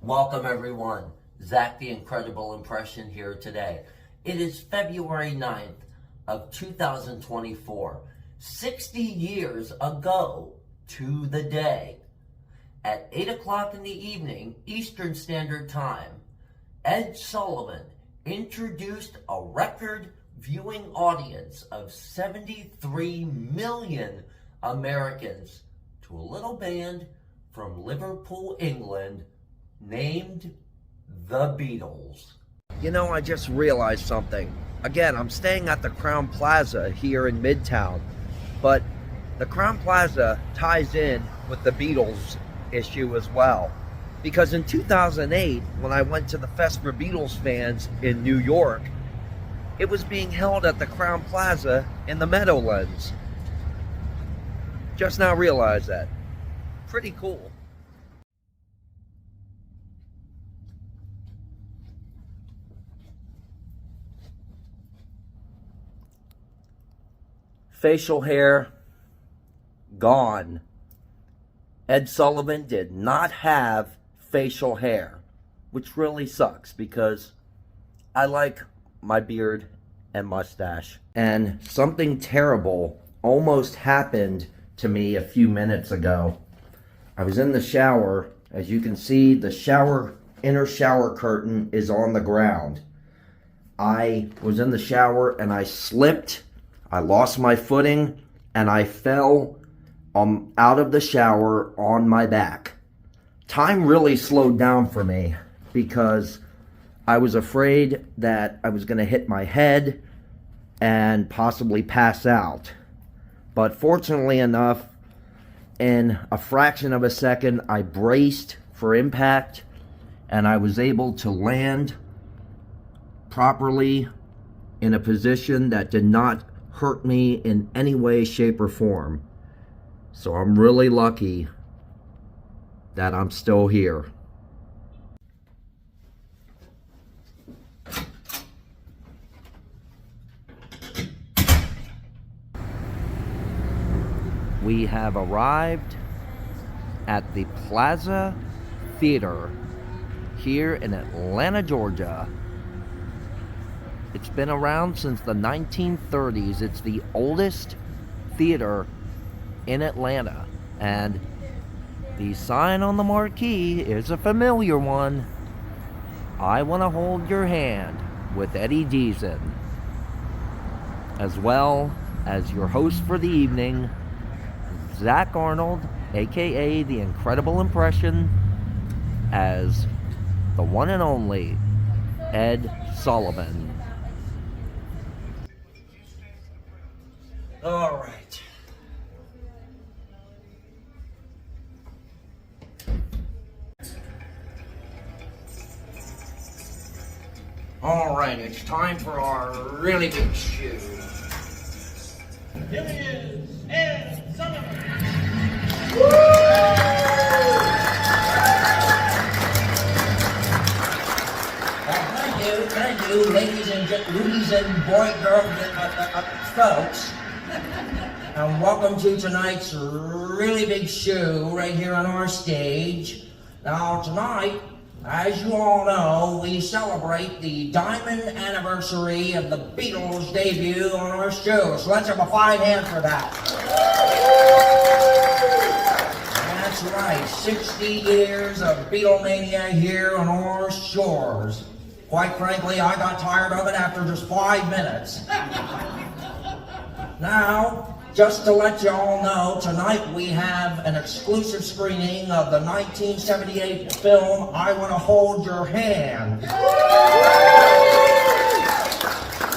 Welcome everyone. Zach the Incredible Impression here today. It is February 9th of 2024. 60 years ago to the day. At 8 o'clock in the evening, Eastern Standard Time, Ed Sullivan introduced a record viewing audience of 73 million Americans to a little band from Liverpool, England, named the Beatles. You know, I just realized something. Again, I'm staying at the Crowne Plaza here in Midtown, but the Crowne Plaza ties in with the Beatles issue as well. Because in 2008, when I went to the Fest for Beatles fans in New York, it was being held at the Crowne Plaza in the Meadowlands. Just now realized that. Pretty cool. Facial hair, gone. Ed Sullivan did not have facial hair, which really sucks because I like my beard and mustache. And something terrible almost happened to me a few minutes ago. I was in the shower. As you can see, the inner shower curtain is on the ground. I was in the shower and I slipped. I lost my footing and I fell out of the shower on my back. Time really slowed down for me because I was afraid that I was going to hit my head and possibly pass out. But fortunately enough, in a fraction of a second, I braced for impact and I was able to land properly in a position that did not hurt me in any way, shape, or form. So I'm really lucky that I'm still here. We have arrived at the Plaza Theater here in Atlanta, Georgia. It's been around since the 1930s. It's the oldest theater in Atlanta. And the sign on the marquee is a familiar one. I Want to Hold Your Hand with Eddie Deezen. As well as your host for the evening, Zach Arnold, aka The Incredible Impression, as the one and only Ed Sullivan. All right. All right, it's time for our really big shoe. Here he is, Ed Sullivan. Thank you, ladies and boy, girl, folks. And welcome to tonight's really big show right here on our stage. Now tonight, as you all know, we celebrate the diamond anniversary of the Beatles' debut on our show. So let's have a fine hand for that. That's right, 60 years of Beatlemania here on our shores. Quite frankly, I got tired of it after just 5 minutes. Now, just to let you all know, tonight we have an exclusive screening of the 1978 film, I Want to Hold Your Hand.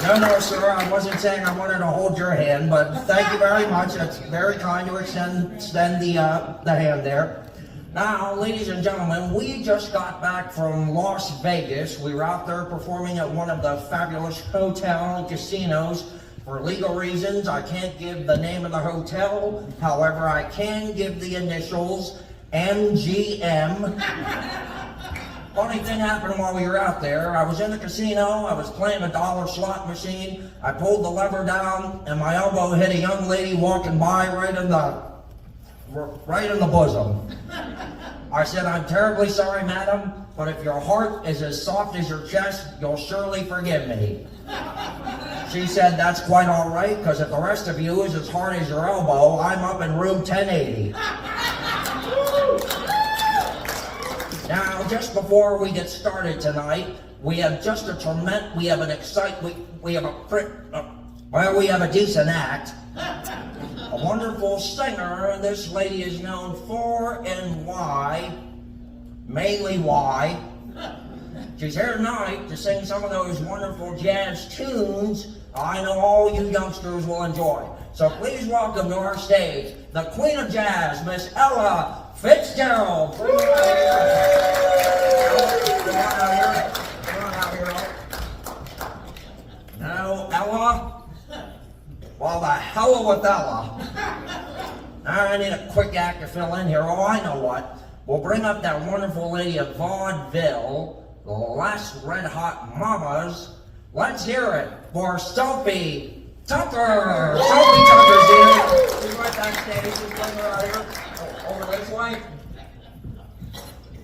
No, sir, I wasn't saying I wanted to hold your hand, but thank you very much. It's very kind to extend the hand there. Now, ladies and gentlemen, we just got back from Las Vegas. We were out there performing at one of the fabulous hotel and casinos. For legal reasons, I can't give the name of the hotel. However, I can give the initials, MGM. Funny thing happened while we were out there. I was in the casino, I was playing a dollar slot machine. I pulled the lever down and my elbow hit a young lady walking by right in the bosom. I said, "I'm terribly sorry, madam. but if your heart is as soft as your chest, you'll surely forgive me. She said, that's quite all right, because if the rest of you is as hard as your elbow, I'm up in room 1080. Now, just before we get started tonight, we have just a tremendous, we have a decent act, a wonderful singer, and this lady is known for and why, mainly why. She's here tonight to sing some of those wonderful jazz tunes I know all you youngsters will enjoy. So please welcome to our stage the Queen of Jazz, Miss Ella Fitzgerald. Come on out here. Now, Ella, well, the hell with Ella. Now I need a quick act to fill in here. Oh, I know what. We'll bring up that wonderful lady of vaudeville, the last Red Hot Mamas. Let's hear it for Sophie Tucker. Sophie Tucker's here. She's right backstage. Just bring her out here. Oh, over this way.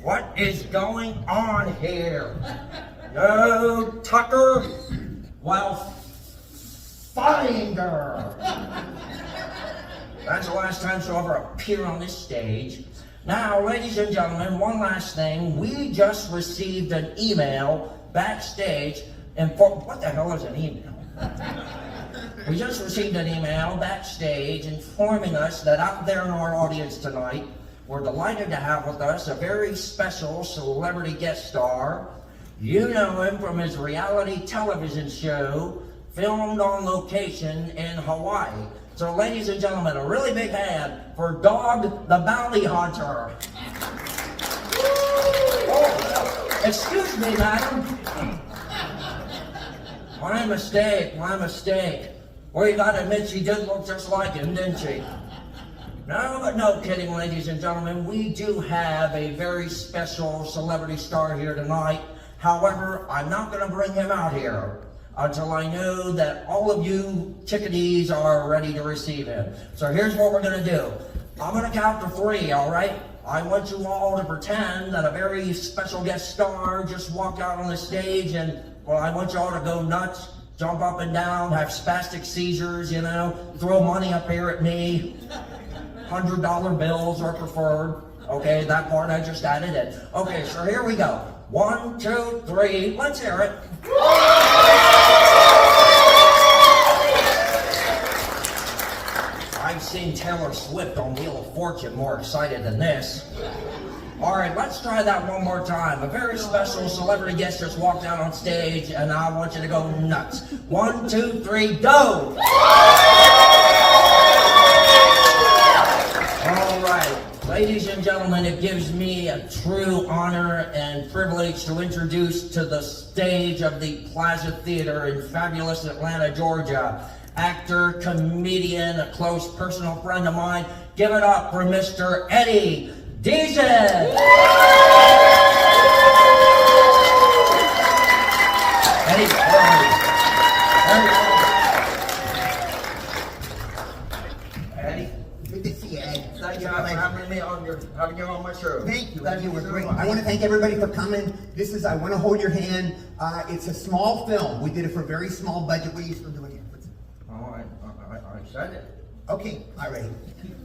What is going on here? No, Tucker. Well, find her. That's the last time she'll ever appear on this stage. Now, ladies and gentlemen, one last thing. We just received an email backstage. What the hell is an email? We just received an email backstage informing us that out there in our audience tonight, we're delighted to have with us a very special celebrity guest star. You know him from his reality television show, filmed on location in Hawaii. So, ladies and gentlemen, a really big hand for Dog the Bounty Hunter. Oh, excuse me, madam. My mistake. Well, you gotta admit she did look just like him, didn't she? No, but no kidding, ladies and gentlemen. We do have a very special celebrity star here tonight. However, I'm not gonna bring him out here until I know that all of you chickadees are ready to receive him. So here's what we're gonna do. I'm gonna count to 3, all right? I want you all to pretend that a very special guest star just walked out on the stage, and, well, I want you all to go nuts, jump up and down, have spastic seizures, you know, throw money up here at me. $100 bills are preferred. Okay, that part I just added in. Okay, so here we go. 1, 2, 3, let's hear it. I've seen Taylor Swift on Wheel of Fortune more excited than this. All right, let's try that one more time. A very special celebrity guest just walked out on stage, and I want you to go nuts. 1, 2, 3, go! All right, ladies and gentlemen, it gives me a true honor and privilege to introduce to the stage of the Plaza Theater in fabulous Atlanta, Georgia, actor, comedian, a close personal friend of mine. Give it up for Mr. Eddie Deezen. Eddie, Eddie. Good to see you, Ed. Thank you for having you on my show. Thank you. You were great. I want to thank everybody for coming. This is I Want to Hold Your Hand. It's a small film. We did it for a very small budget. What are you still doing here? Oh, I said it. Okay, all right.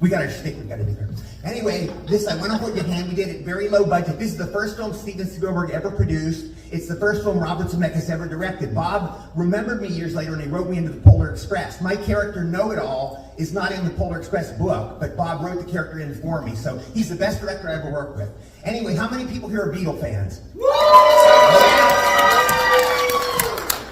We got our shtick. We got to do there. Anyway, this I Want to Hold Your Hand. We did it very low budget. This is the first film Steven Spielberg ever produced. It's the first film Robert Zemeckis ever directed. Bob remembered me years later and he wrote me into the Polar Express. My character, Know-It-All, is not in the Polar Express book, but Bob wrote the character in for me. So he's the best director I ever worked with. Anyway, how many people here are Beatle fans?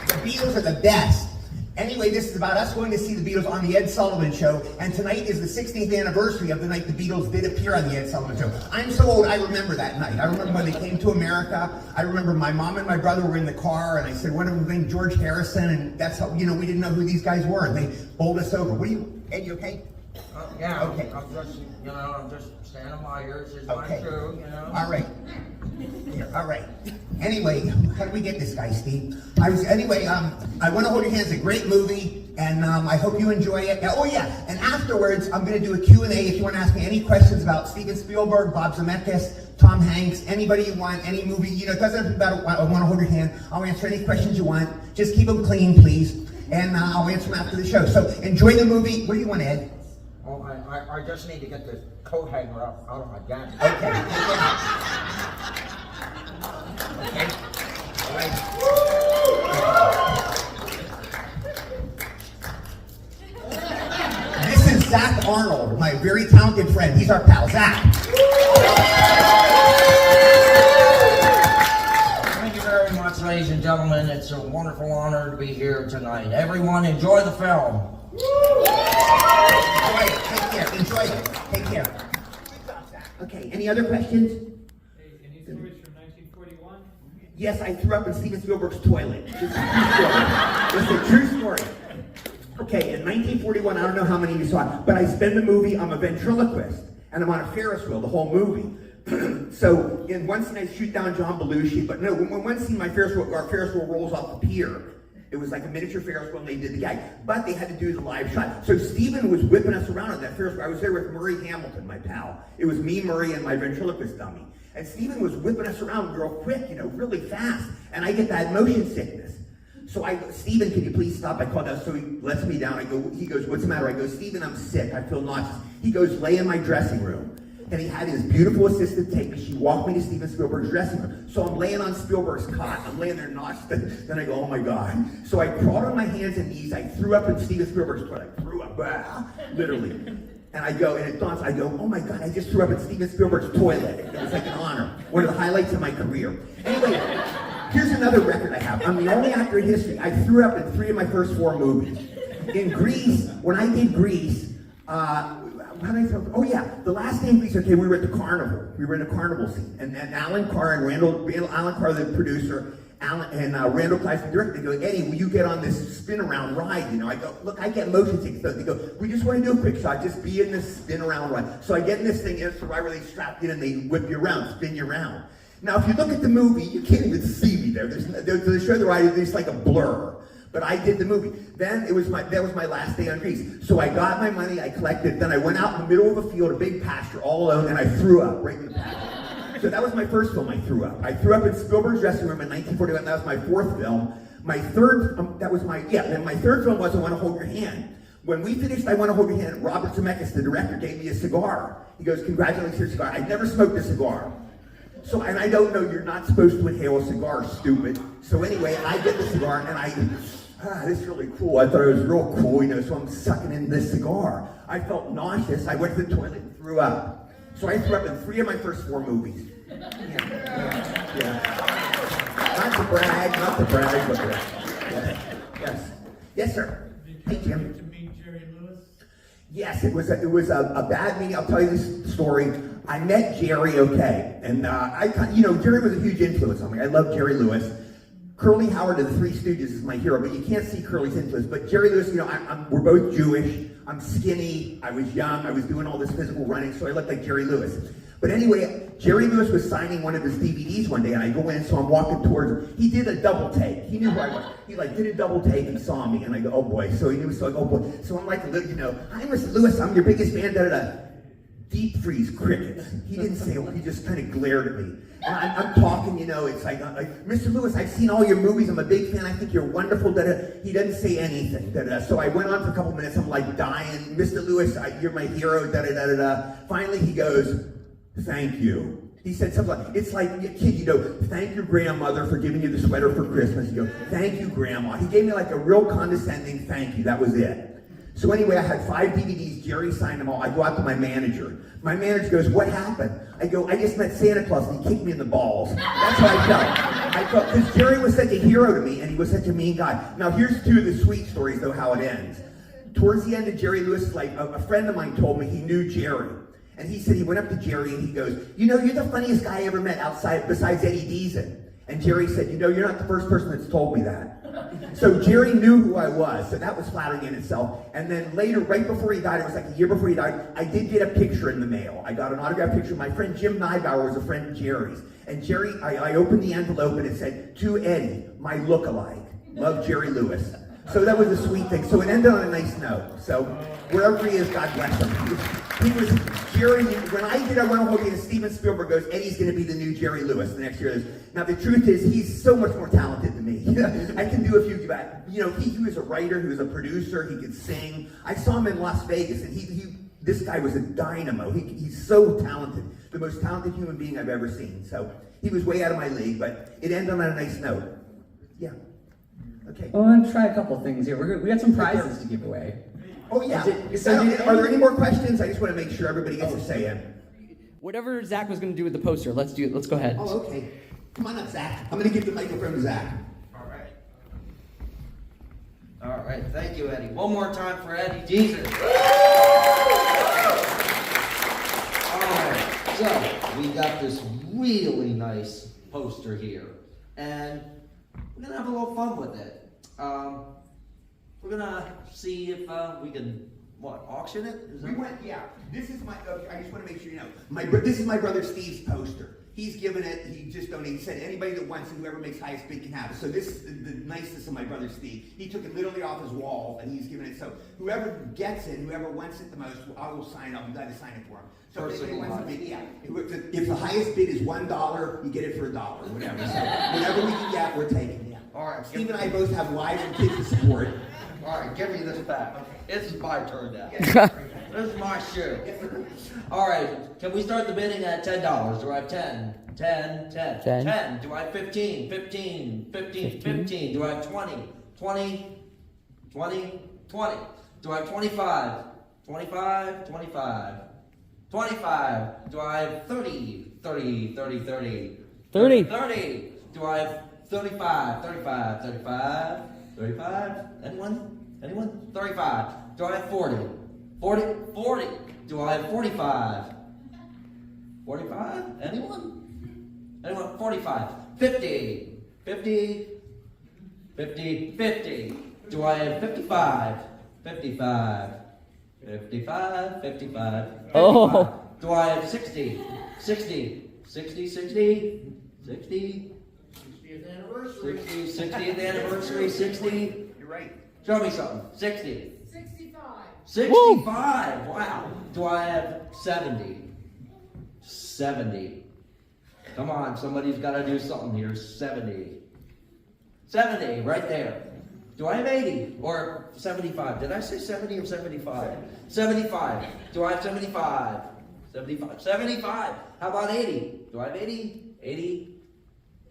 The Beatles are the best. Anyway, this is about us going to see the Beatles on the Ed Sullivan Show, and tonight is the 16th anniversary of the night the Beatles did appear on the Ed Sullivan Show. I'm so old, I remember that night. I remember when they came to America. I remember my mom and my brother were in the car, and I said, what are we doing, George Harrison? And that's how, you know, we didn't know who these guys were, and they bowled us over. What are you, Ed, you okay? Yeah, okay. I'm just standing by yours. It's Okay. my show, you know. All right. All right. Anyway, how do we get this guy, Steve? I Want to Hold Your Hand is a great movie, and I hope you enjoy it. Oh yeah, and afterwards, I'm going to do a Q&A if you want to ask me any questions about Steven Spielberg, Bob Zemeckis, Tom Hanks, anybody you want, any movie, you know, it doesn't have to be about, I want to hold your hand. I'll answer any questions you want. Just keep them clean, please. And I'll answer them after the show. So enjoy the movie. What do you want, Ed? Oh, I just need to get the coat hanger out of my jacket. Okay. Okay. All right. This is Zach Arnold, my very talented friend. He's our pal, Zach. Thank you very much, ladies and gentlemen. It's a wonderful honor to be here tonight. Everyone, enjoy the film. Enjoy it. Take care. Enjoy it. Take care. Okay, any other questions? Hey, any stories from 1941? Yes, I threw up in Steven Spielberg's toilet. This is a true story. Okay, in 1941, I don't know how many of you saw it, but I spend the movie, I'm a ventriloquist, and I'm on a Ferris wheel the whole movie. So, in one scene I shoot down John Belushi, but no, when one scene our Ferris wheel rolls off the pier. It was like a miniature Ferris wheel and they did the gag, but they had to do the live shot. So Steven was whipping us around on that Ferris wheel. I was there with Murray Hamilton, my pal. It was me, Murray, and my ventriloquist dummy. And Steven was whipping us around real quick, you know, really fast. And I get that motion sickness. So I go, Steven, can you please stop? I called out, so he lets me down. He goes, what's the matter? I go, Steven, I'm sick. I feel nauseous. He goes, lay in my dressing room. And he had his beautiful assistant take me. She walked me to Steven Spielberg's dressing room. So I'm laying on Spielberg's cot. I'm laying there nauseous. Then I go, oh my God. So I crawled on my hands and knees. I threw up in Steven Spielberg's toilet. I threw up, literally. And I go, and it dawns, I go, oh my God, I just threw up in Steven Spielberg's toilet. It was like an honor. One of the highlights of my career. Anyway, here's another record I have. I'm the only actor in history. I threw up in 3 of my first 4 movies. In Grease, when I did Grease, how did I throw? Oh yeah, the last day in Grease, okay, we were at the carnival. We were in a carnival scene. And Alan Carr and Alan Carr, the producer, Randall Kleiss, the director, they go, Eddie, will you get on this spin around ride? You know, I go, look, I get motion sickness. They go, we just want to do a quick shot, just be in this spin around ride. So I get in this thing, and it's the ride where they strap you in and they whip you around, spin you around. Now, if you look at the movie, you can't even see me there. They show the ride, it's like a blur. But I did the movie. Then that was my last day on Grease. So I got my money, I collected, then I went out in the middle of a field, a big pasture, all alone, and I threw up right in the pasture. So that was my first film I threw up. I threw up in Spielberg's dressing room in 1941. That was my 4th film. My third, then my 3rd film was I Want to Hold Your Hand. When we finished I Want to Hold Your Hand, Robert Zemeckis, the director, gave me a cigar. He goes, congratulations, your cigar. I'd never smoked a cigar. So, and I don't know, you're not supposed to inhale a cigar, stupid. So anyway, I get the cigar and this is really cool. I thought it was real cool, you know, so I'm sucking in this cigar. I felt nauseous. I went to the toilet and threw up. So I threw up in 3 of my first 4 movies. Yeah. Not to brag, but yes. Yes, sir. Hey, Jim. To meet Jerry Lewis? Yes, it was a bad meeting. I'll tell you this story. I met Jerry, okay, and Jerry was a huge influence on me. I love Jerry Lewis. Curly Howard of the Three Stooges is my hero, but you can't see Curly's influence. But Jerry Lewis, you know, we're both Jewish. I'm skinny. I was young. I was doing all this physical running, so I looked like Jerry Lewis. But anyway, Jerry Lewis was signing one of his DVDs one day, and I go in, so I'm walking towards him. He did a double take. He knew who I was. He did a double take and saw me, and I go, oh boy. So he was like, oh boy. So I'm like, you know, hi, Mr. Lewis, I'm your biggest fan. Deep freeze crickets. He didn't say it. He just kind of glared at me. And I'm talking, you know, it's like, Mr. Lewis, I've seen all your movies. I'm a big fan. I think you're wonderful. He doesn't say anything. So I went on for a couple minutes. I'm like dying. Mr. Lewis, you're my hero. Finally, he goes, thank you. He said something like, it's like, kid, you know, thank your grandmother for giving you the sweater for Christmas. You go, thank you, Grandma. He gave me like a real condescending thank you. That was it. So anyway, I had 5 DVDs. Jerry signed them all. I go out to my manager. My manager goes, what happened? I go, I just met Santa Claus and he kicked me in the balls. That's how I felt. Because Jerry was such a hero to me and he was such a mean guy. Now here's 2 of the sweet stories though, how it ends. Towards the end of Jerry Lewis' life, a friend of mine told me he knew Jerry. And he said he went up to Jerry and he goes, you know, you're the funniest guy I ever met besides Eddie Deezen. And Jerry said, you know, you're not the first person that's told me that. So Jerry knew who I was, so that was flattering in itself. And then later, right before he died, it was like a year before he died, I did get a picture in the mail. I got an autographed picture. My friend Jim Nybauer was a friend of Jerry's. And Jerry, I opened the envelope and it said, to Eddie, my look-alike. Love, Jerry Lewis. So that was a sweet thing. So it ended on a nice note. So wherever he is, God bless him. He was Jerry. When I did I Want to Hold You, and Steven Spielberg goes, Eddie's going to be the new Jerry Lewis the next year. Now the truth is, he's so much more talented than me. I can do a few. He was a writer. He was a producer. He could sing. I saw him in Las Vegas, and this guy was a dynamo. He's so talented, the most talented human being I've ever seen. So he was way out of my league, but it ended on a nice note. Yeah. Okay. Well, I'm gonna try a couple things here. We got some prizes to give away. Oh yeah. Are Are there any more questions? I just want to make sure everybody gets a say in. Whatever Zach was gonna do with the poster, let's do it. Let's go ahead. Oh, okay. Come on up, Zach. I'm going to give the microphone to Zach. All right. All right, thank you, Eddie. One more time for Eddie Deezen. All right, so we got this really nice poster here, and we're gonna have a little fun with it. We're gonna see if we can auction it. Is that This is my. I just want to make sure you know. This is my brother Steve's poster. He's given it. He just donated. He said anybody that wants it, whoever makes highest bid can have it. So this is the nicest of my brother Steve. He took it literally off his wall and he's given it. So whoever gets it, whoever wants it the most, I will sign up. I'm glad to sign it for him. So if anybody wants it, if the highest bid is $1, you get it for $1, whatever. So whatever we can get, we're taking. Yeah. all right? Steve and I both have wives and kids to support. All right, give me this back. This is my turn now. This is my shoe. All right, can we start the bidding at $10? Do I have 10? 10, 10, 10. 10. Do I have 15? 15, 15, 15. Do I have 20? 20, 20, 20. Do I have 25? 25, 25. 25. Do I have 30? 30, 30, 30. 30. 30. Do I have 35? 35, 35, 35. Anyone? Anyone? 35. Do I have 40? 40, 40. Do I have 45? 45? Anyone? Anyone? 45. 50. 50. 50. 50. Do I have 55? 55. 55. 55. Oh. Do I have 60? 60. 60. 60. 60. 60th anniversary. 60. 60th anniversary. 60. You're right. Show me something. 60. 65. 65. Wow. Do I have 70? 70. Come on, somebody's got to do something here. 70. 70, right there. Do I have 80 or 75? Did I say 70 or 75? 75. Do I have 75? 75. 75. How about 80? Do I have 80? 80.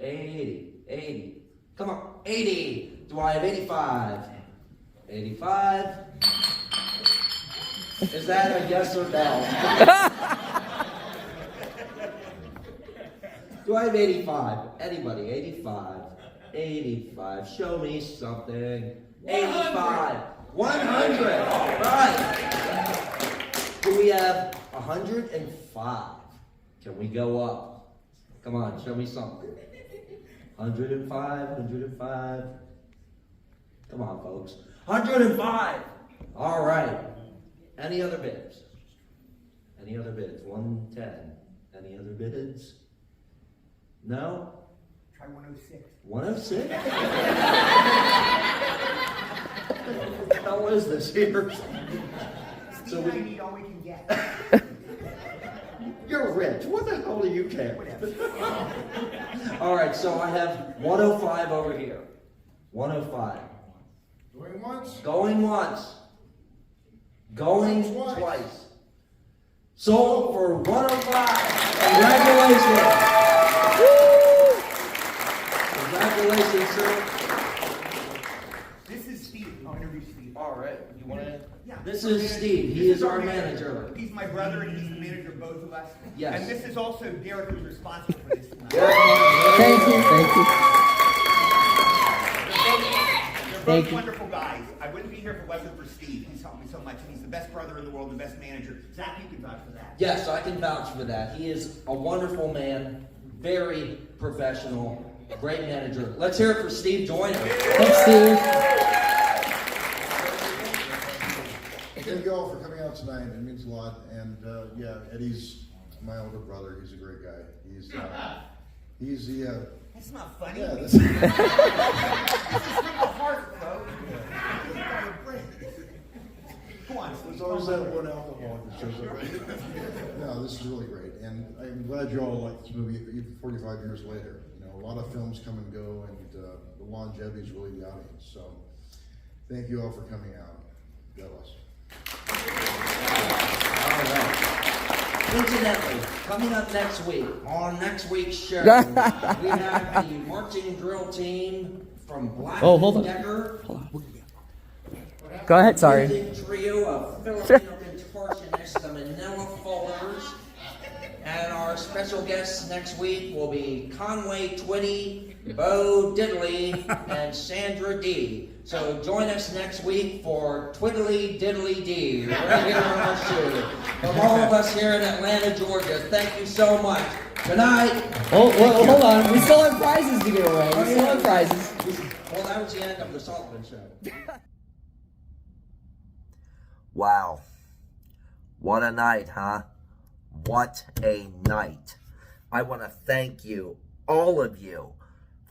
80. 80. Come on. 80. Do I have 85? 85. Is that a yes or no? Do I have 85? Anybody? 85. 85. Show me something. 85. 100. All right. Do we have 105? Can we go up? Come on, show me something. 105. 105. Come on, folks. 105. All right. Any other bids? Any other bids? 110. Any other bids? No? Try 106. 106? What the hell is this here? So we need all we can get. You're rich. What the hell do you care? All right, so I have 105 over here. 105. Going once. Going once. Going twice. Sold for 105. Congratulations. Congratulations, sir. This is Steve. I'll introduce Steve. All right. You want to? Yeah. This is Steve. He is our manager. He's my brother and he's the manager of both of us. Yes. And this is also Derek who's responsible for this tonight. Thank you. Thank you. They're both wonderful guys. I wouldn't be here if it wasn't for Steve. He's helped me so much and he's the best brother in the world, the best manager. Zach, you can vouch for that. Yes, I can vouch for that. He is a wonderful man, very professional, great manager. Let's hear it for Steve Joyner. Thanks, Steve. Thank you all for coming out tonight. It means a lot. And yeah, Eddie's my older brother. He's a great guy. He's the, That's not funny. yeah, that's, This is from the heart, folks. Go on. there's always that one alcoholic that shows up. No, this is really great, and I'm glad you all like this movie even 45 years later. You know, a lot of films come and go, and the longevity is really the audience. So, thank you all for coming out. God bless. All right. Incidentally, coming up next week, on next week's show, we have the marching drill team from Black Oh, hold on. Decker. Go ahead, sorry. Amazing trio of Filipino contortionists, the Manila Fullers. And our special guests next week will be Conway Twitty, Bo Diddley, and Sandra D. So join us next week for Twiddly Diddly D, right here on our show. From all of us here in Atlanta, Georgia, thank you so much. Good night. Oh, well, hold on. We still have prizes to give away. We still have prizes. Well, that was the end of the Sullivan show. Wow. What a night, huh? What a night. I want to thank you, all of you,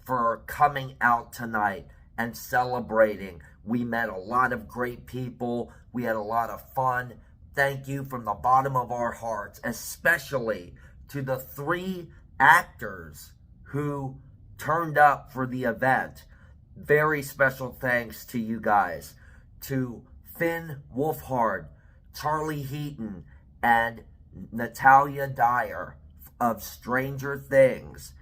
for coming out tonight and celebrating. We met a lot of great people. We had a lot of fun. Thank you from the bottom of our hearts, especially to the 3 actors who turned up for the event. Very special thanks to you guys. To Finn Wolfhard, Charlie Heaton, and Natalia Dyer of Stranger Things.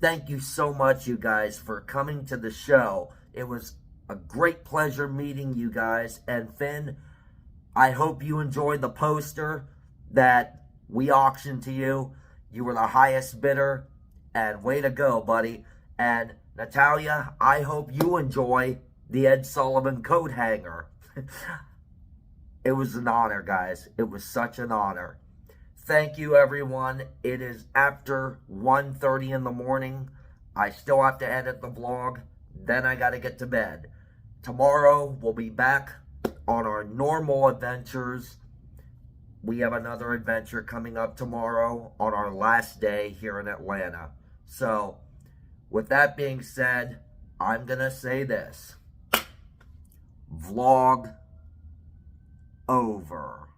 Thank you so much, you guys, for coming to the show. It was a great pleasure meeting you guys. And Finn, I hope you enjoyed the poster that we auctioned to you. You were the highest bidder, and way to go, buddy. And Natalia, I hope you enjoy the Ed Sullivan coat hanger. It was an honor, guys. It was such an honor. Thank you, everyone. It is after 1:30 in the morning. I still have to edit the vlog. Then I got to get to bed. Tomorrow, we'll be back on our normal adventures. We have another adventure coming up tomorrow on our last day here in Atlanta. So, with that being said, I'm going to say this. Vlog over.